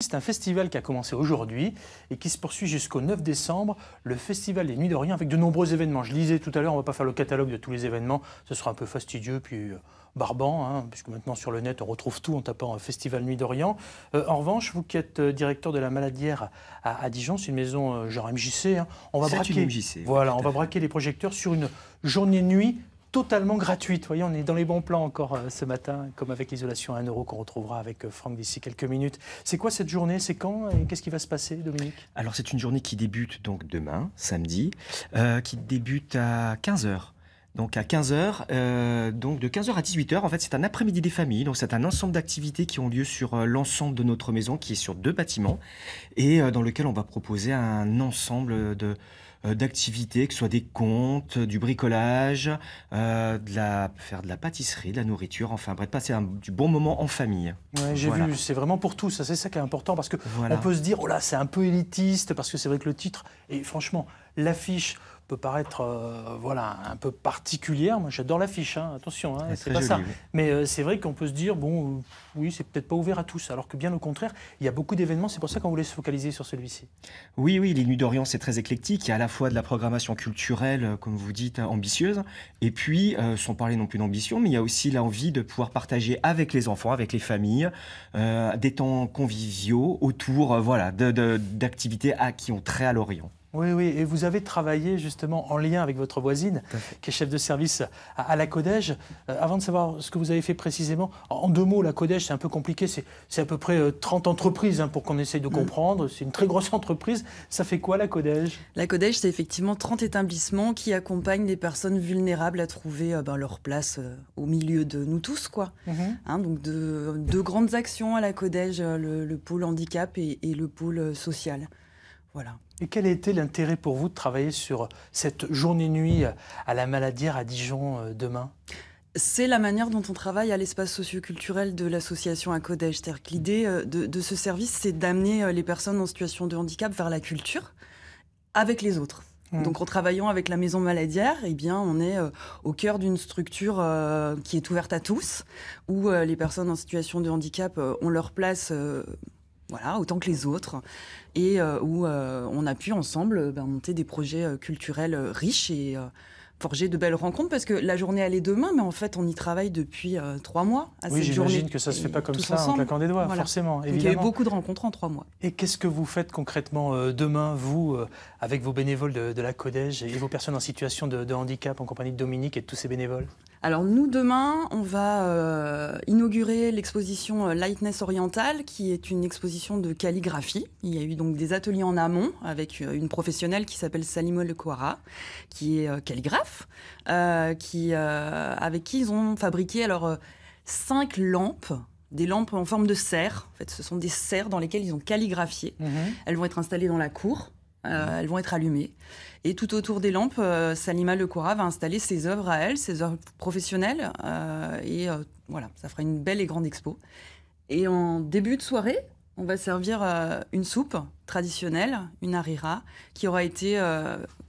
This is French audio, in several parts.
C'est un festival qui a commencé aujourd'hui et qui se poursuit jusqu'au 9 décembre, le Festival des Nuits d'Orient, avec de nombreux événements. Je lisais tout à l'heure, on ne va pas faire le catalogue de tous les événements, ce sera un peu fastidieux, puis barbant, hein, puisque maintenant sur le net on retrouve tout en tapant Festival Nuit d'Orient. En revanche, vous qui êtes directeur de la Maladière à Dijon, c'est une maison genre MJC, hein, on va braquer, MJC, voilà, on va braquer les projecteurs sur une journée nuit totalement gratuite. Vous voyez, on est dans les bons plans encore ce matin, comme avec l'isolation à 1 € qu'on retrouvera avec Franck d'ici quelques minutes. C'est quoi cette journée? C'est quand? Et qu'est-ce qui va se passer, Dominique? Alors, c'est une journée qui débute donc demain, samedi, qui débute à 15 h. Donc à 15 h, donc de 15 h à 18 h, en fait, c'est un après-midi des familles. Donc c'est un ensemble d'activités qui ont lieu sur l'ensemble de notre maison, qui est sur 2 bâtiments, et dans lequel on va proposer un ensemble d'activités, que ce soit des contes, du bricolage, faire de la pâtisserie, de la nourriture, enfin bref, passer du bon moment en famille. Ouais, j'ai vu, c'est vraiment pour tous, c'est ça qui est important, parce que on peut se dire, oh là, c'est un peu élitiste, parce que c'est vrai que le titre, et franchement, l'affiche peut paraître voilà, un peu particulière. Moi, j'adore l'affiche, hein, attention, hein, c'est pas joli, ça. Oui. Mais c'est vrai qu'on peut se dire, bon, oui, c'est peut-être pas ouvert à tous, alors que bien au contraire, il y a beaucoup d'événements, c'est pour ça qu'on voulait se focaliser sur celui-ci. Oui, les Nuits d'Orient, c'est très éclectique. Il y a à la fois de la programmation culturelle, comme vous dites, ambitieuse, et puis, sans parler non plus d'ambition, mais il y a aussi l'envie de pouvoir partager avec les enfants, avec les familles, des temps conviviaux autour voilà, d'activités qui ont trait à l'Orient. Oui, et vous avez travaillé justement en lien avec votre voisine, qui est chef de service à la Codège. Avant de savoir ce que vous avez fait précisément, en 2 mots, la Codège, c'est un peu compliqué, c'est à peu près 30 entreprises pour qu'on essaye de comprendre. C'est une très grosse entreprise. Ça fait quoi, la Codège? La Codège, c'est effectivement 30 établissements qui accompagnent les personnes vulnérables à trouver leur place au milieu de nous tous, quoi. Donc de grandes actions à la Codège, le pôle handicap et le pôle social. Voilà. Et quel a été l'intérêt pour vous de travailler sur cette journée-nuit à la Maladière à Dijon demain? C'est la manière dont on travaille à l'espace socioculturel de l'association ACODEJ. C'est-à-dire que l'idée de ce service, c'est d'amener les personnes en situation de handicap vers la culture avec les autres. Donc en travaillant avec la Maison Maladière, eh bien, on est au cœur d'une structure qui est ouverte à tous, où les personnes en situation de handicap ont leur place voilà, autant que les autres, et où on a pu ensemble monter des projets culturels riches et forger de belles rencontres, parce que la journée elle est demain, mais en fait on y travaille depuis 3 mois. Oui, j'imagine que ça se fait pas comme ça en claquant des doigts, forcément. Donc, il y a eu beaucoup de rencontres en 3 mois. Et qu'est-ce que vous faites concrètement demain, vous, avec vos bénévoles de la Codège et vos personnes en situation de handicap, en compagnie de Dominique et de tous ces bénévoles? Alors nous, demain, on va inaugurer l'exposition Lightness Orientale, qui est une exposition de calligraphie. Il y a eu donc des ateliers en amont avec une professionnelle qui s'appelle Salima Lekouara, qui est calligraphe, avec qui ils ont fabriqué 5 lampes, des lampes en forme de serre. En fait, ce sont des serres dans lesquelles ils ont calligraphié. Elles vont être installées dans la cour. Elles vont être allumées. Et tout autour des lampes, Salima Lekouara va installer ses œuvres à elle, ses œuvres professionnelles. Voilà, ça fera une belle et grande expo. Et en début de soirée, on va servir une soupe traditionnelle, une harira, qui aura été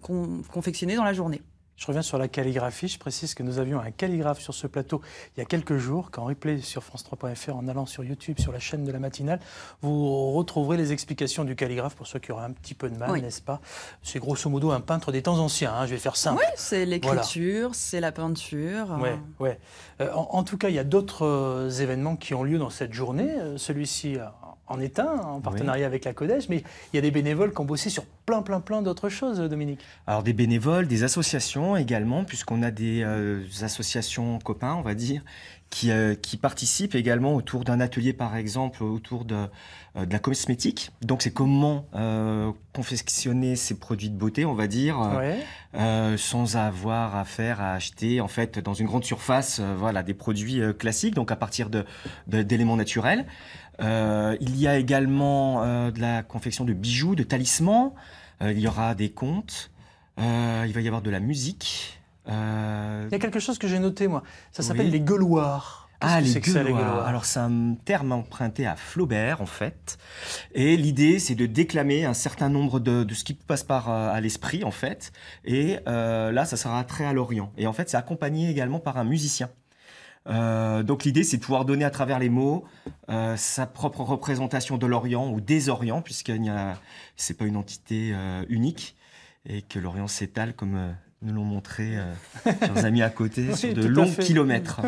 confectionnée dans la journée. Je reviens sur la calligraphie. Je précise que nous avions un calligraphe sur ce plateau il y a quelques jours, qu'en replay sur France3.fr, en allant sur YouTube, sur la chaîne de la matinale, vous retrouverez les explications du calligraphe pour ceux qui auraient un petit peu de mal, n'est-ce pas? C'est grosso modo un peintre des temps anciens, hein, je vais faire simple. Oui, c'est l'écriture, c'est la peinture. Oui. En tout cas, il y a d'autres événements qui ont lieu dans cette journée. Celui-ci en est un, en partenariat avec la Codège, mais il y a des bénévoles qui ont bossé sur plein d'autres choses, Dominique. Alors des bénévoles, des associations également, puisqu'on a des associations copains, on va dire, qui participent également autour d'un atelier, par exemple, autour de la cosmétique. Donc c'est comment confectionner ces produits de beauté, on va dire, sans avoir à acheter en fait dans une grande surface voilà, des produits classiques, donc à partir d'éléments naturels. Il y a également de la confection de bijoux, de talismans. Il y aura des contes. Il va y avoir de la musique. Il y a quelque chose que j'ai noté, moi. Ça s'appelle les gueuloirs. Les gueuloirs. Alors, c'est un terme emprunté à Flaubert, en fait. Et l'idée, c'est de déclamer un certain nombre de ce qui passe à l'esprit, en fait. Et là, ça sera très à l'Orient. Et en fait, c'est accompagné également par un musicien. Donc l'idée, c'est de pouvoir donner à travers les mots sa propre représentation de l'Orient ou des Orients, c'est pas une entité unique, et que l'Orient s'étale, comme nous l'ont montré chers amis à côté, Oui, sur de tout à longs fait. kilomètres.